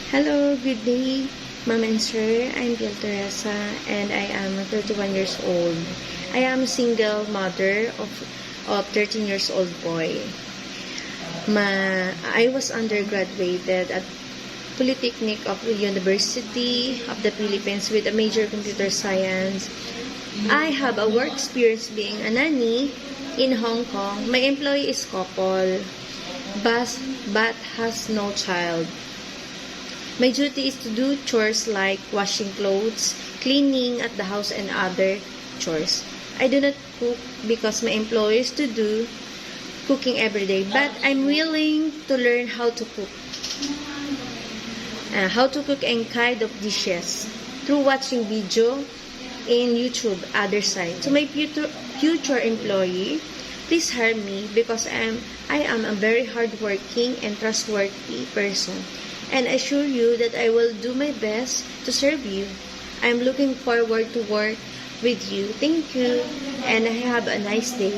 Hello, good day, Ma'am and Sir. I'm Biel Teresa and I am 31 years old. I am a single mother of 13 years old boy. I was undergraduated at Polytechnic of the University of the Philippines with a major computer science. I have a work experience being a nanny in Hong Kong. My employee is couple, but has no child. My duty is to do chores like washing clothes, cleaning at the house, and other chores. I do not cook because my employees to do cooking every day, but I'm willing to learn how to cook. Any kind of dishes through watching video in YouTube, other side. To my future employee, please hire me because I am a very hardworking and trustworthy person. And I assure you that I will do my best to serve you. I'm looking forward to work with you. Thank you, and have a nice day.